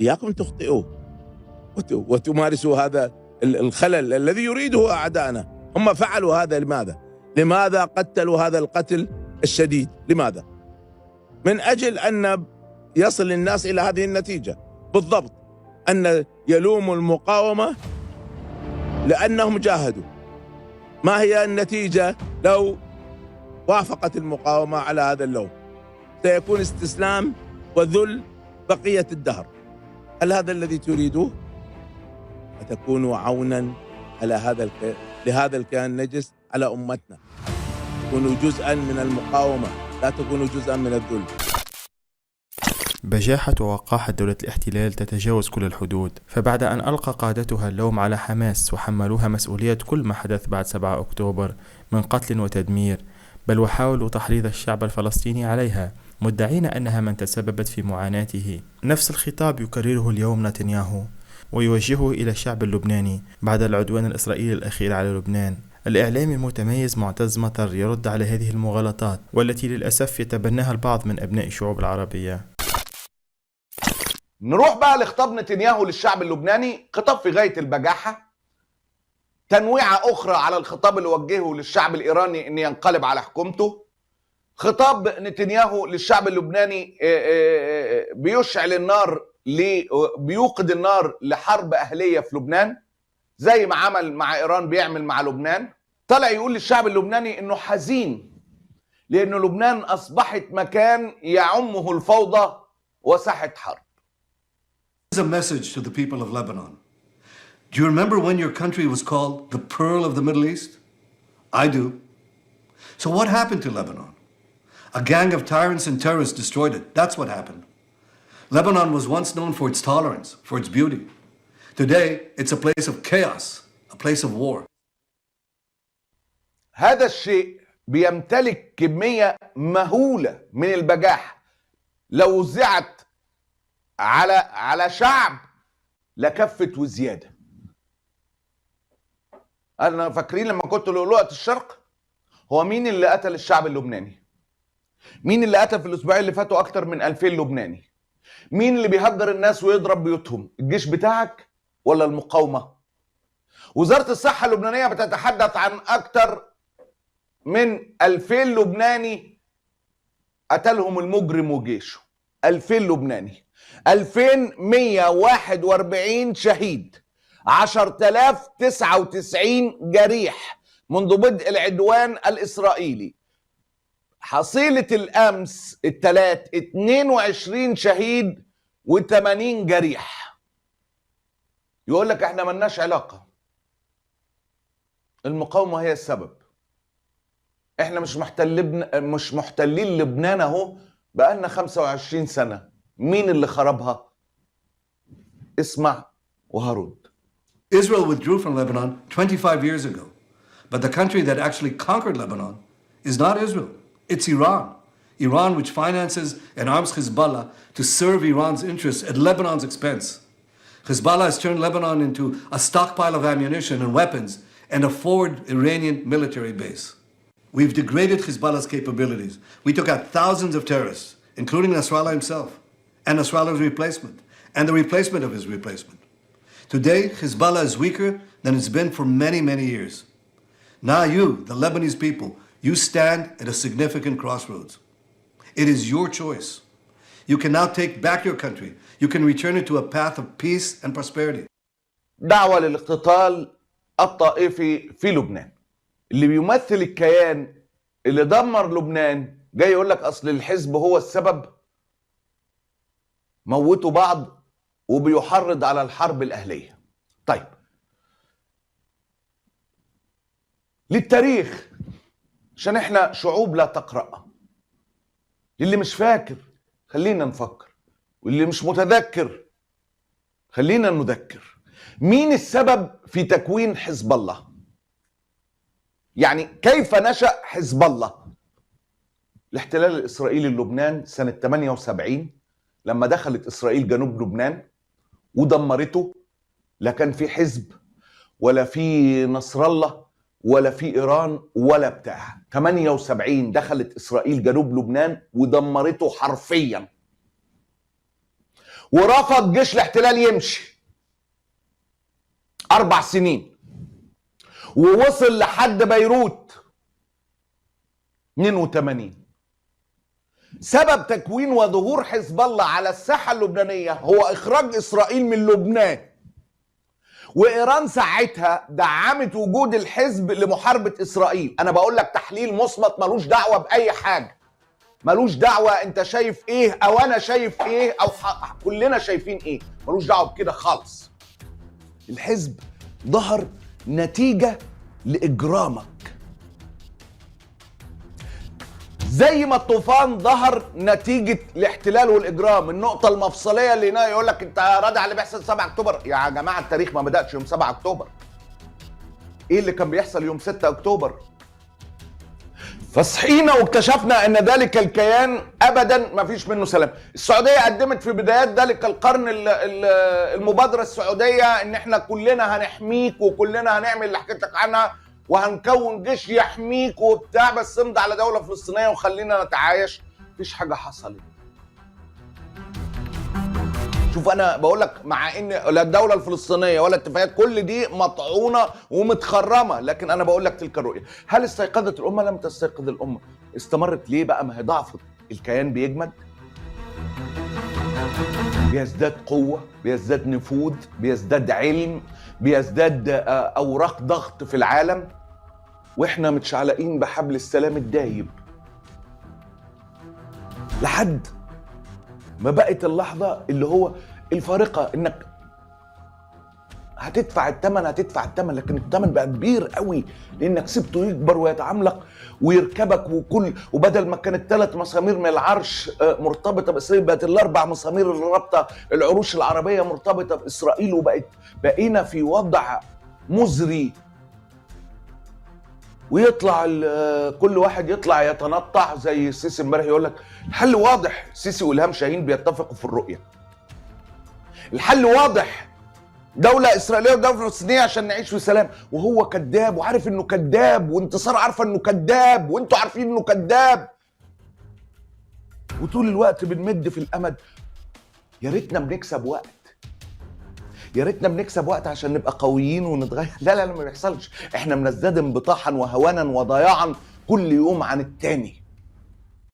إياكم تخطئوا وتمارسوا هذا الخلل الذي يريده أعداءنا. هم فعلوا هذا لماذا؟ لماذا قتلوا هذا القتل الشديد؟ لماذا؟ من أجل أن يصل الناس إلى هذه النتيجة بالضبط، أن يلوموا المقاومة لأنهم جاهدوا. ما هي النتيجة لو وافقت المقاومة على هذا اللوم؟ سيكون استسلام وذل بقية الدهر. هل هذا الذي تريدوه؟ فتكونوا عونا على لهذا الكيان النجس على أمتنا. تكونوا جزءا من المقاومة، لا تكونوا جزءا من الذل. بجاحة ووقاحة دولة الاحتلال تتجاوز كل الحدود، فبعد أن ألقى قادتها اللوم على حماس وحملوها مسؤولية كل ما حدث بعد 7 أكتوبر من قتل وتدمير، بل وحاولوا تحريض الشعب الفلسطيني عليها مدعين أنها من تسببت في معاناته، نفس الخطاب يكرره اليوم نتنياهو ويوجهه إلى الشعب اللبناني بعد العدوان الإسرائيلي الأخير على لبنان. الإعلامي المتميز معتز مطر يرد على هذه المغالطات، والتي للأسف يتبناها البعض من أبناء الشعوب العربية. نروح بقى لخطاب نتنياهو للشعب اللبناني، خطاب في غاية البجاحة، تنويعة أخرى على الخطاب اللي وجهه للشعب الإيراني أن ينقلب على حكومته. خطاب نتنياهو للشعب اللبناني بيشعل النار، بيوقد النار لحرب أهلية في لبنان زي ما عمل مع إيران بيعمل مع لبنان. طلع يقول للشعب اللبناني أنه حزين لأن لبنان أصبحت مكان يعمه الفوضى وساحة حرب. This is a message to the people of Lebanon. Do you remember when your country was called the Pearl of the Middle East? I do. So what happened to Lebanon? A gang of tyrants and terrorists destroyed it. That's what happened. Lebanon was once known for its tolerance, for its beauty. Today, it's a place of chaos, a place of war. هذا الشيء بيمتلك كمية مهولة من البجاحة، لو وزعت على شعب لكفت وزيادة. أنا فاكرين لما كنت لؤلؤة الشرق، هو مين اللي قتل الشعب اللبناني؟ مين اللي قتل في الأسبوعين اللي فاتوا أكتر من 2000 لبناني؟ مين اللي بيهجر الناس ويضرب بيوتهم؟ الجيش بتاعك ولا المقاومة؟ وزارة الصحة اللبنانية بتتحدث عن أكتر من 2000 لبناني قتلهم المجرم وجيشه. 2000 لبناني، 2141 شهيد، 10099 جريح منذ بدء العدوان الإسرائيلي. حصيلة الأمس الثلاث 22 شهيد و80 جريح. يقول لك احنا ملناش علاقة، المقاومة هي السبب. احنا مش محتلين لبنان اهو بقالنا 25 سنة. مين اللي خربها؟ اسمع وهرد. Israel withdrew from Lebanon 25 years ago. But the country that actually conquered Lebanon is not Israel. It's Iran. Iran, which finances and arms Hezbollah to serve Iran's interests at Lebanon's expense. Hezbollah has turned Lebanon into a stockpile of ammunition and weapons and a forward Iranian military base. We've degraded Hezbollah's capabilities. We took out thousands of terrorists, including Nasrallah himself, and Nasrallah's replacement, and the replacement of his replacement. Today, Hezbollah is weaker than it's been for many, many years. Now you, the Lebanese people, you stand at a significant crossroads. It is your choice. You can now take back your country. You can return it to a path of peace and prosperity. دعوة للاقتتال الطائفي في لبنان. اللي بيمثل الكيان اللي دمر لبنان جاي يقول لك أصل الحزب هو السبب. موتوا بعض وبيحرض على الحرب الأهلية. طيب، للتاريخ عشان احنا شعوب لا تقرأ. اللي مش فاكر خلينا نفكر، واللي مش متذكر خلينا نذكر. مين السبب في تكوين حزب الله؟ يعني كيف نشأ حزب الله؟ الاحتلال الإسرائيلي للبنان سنة 78 لما دخلت إسرائيل جنوب لبنان ودمرته، لا كان في حزب ولا في نصر الله ولا في إيران ولا بتاع. 78 دخلت إسرائيل جنوب لبنان ودمرته حرفيا. ورفض جيش الاحتلال يمشي 4 سنين، ووصل لحد بيروت 82. سبب تكوين وظهور حزب الله على الساحة اللبنانية هو إخراج إسرائيل من لبنان، وإيران ساعتها دعمت وجود الحزب لمحاربة إسرائيل. أنا بقول لك تحليل مصمت ملوش دعوة بأي حاجة، ملوش دعوة أنت شايف إيه أو أنا شايف إيه أو كلنا شايفين إيه، ملوش دعوة بكده خالص. الحزب ظهر نتيجة لإجرامك، زي ما الطوفان ظهر نتيجة الاحتلال والإجرام. النقطة المفصلية اللي هنا يقول لك أنت راضي على اللي بيحصل 7 أكتوبر. يا جماعة التاريخ ما بدأش يوم 7 أكتوبر. إيه اللي كان بيحصل يوم 6 أكتوبر؟ فصحينا واكتشفنا أن ذلك الكيان أبدا ما فيش منه سلام. السعودية قدمت في بدايات ذلك القرن المبادرة السعودية إن إحنا كلنا هنحميك وكلنا هنعمل اللي حكيت لك عنها وهنكون جيش يحميك وبتاع، بس امضي على دولة فلسطينية وخلينا نتعايش. مفيش حاجة حصلت. شوف انا بقول لك، مع ان لا الدولة الفلسطينية ولا اتفاقيات كل دي مطعونة ومتخرمة، لكن انا بقول لك تلك الرؤية. هل استيقظت الامة؟ لم تستيقظ الامة. استمرت ليه بقى؟ ما هي ضعفت. الكيان بيجمد، بيزداد قوة، بيزداد نفوذ، بيزداد علم، بيزداد اوراق ضغط في العالم، واحنا متشعلقين بحبل السلام الدايب لحد ما بقت اللحظة اللي هو الفارقة، انك هتدفع الثمن، لكن الثمن بقى كبير قوي لانك سبته يكبر ويتعملق ويركبك، وبدل ما كانت 3 مسامير من العرش مرتبطة بإسرائيل بقت ال4 مسامير اللي رابطة العروش العربية مرتبطة بإسرائيل، بقينا في وضع مزري. ويطلع كل واحد يطلع يتنطع زي السيسي امبارح يقول لك الحل واضح. السيسي والهام شاهين بيتفقوا في الرؤية. الحل واضح، دولة إسرائيلية ودولة فلسطينية عشان نعيش في سلام. وهو كذاب وعارف إنه كذاب، وانتصار عارفة إنه كذاب، وانتوا عارفين إنه كذاب، وطول الوقت بنمد في الأمد. يا ريتنا بنكسب وقت، يا ريتنا بنكسب وقت عشان نبقى قويين ونتغير. لا ما بيحصلش. احنا بنزداد انبطاحا وهوانا وضياعا كل يوم عن التاني.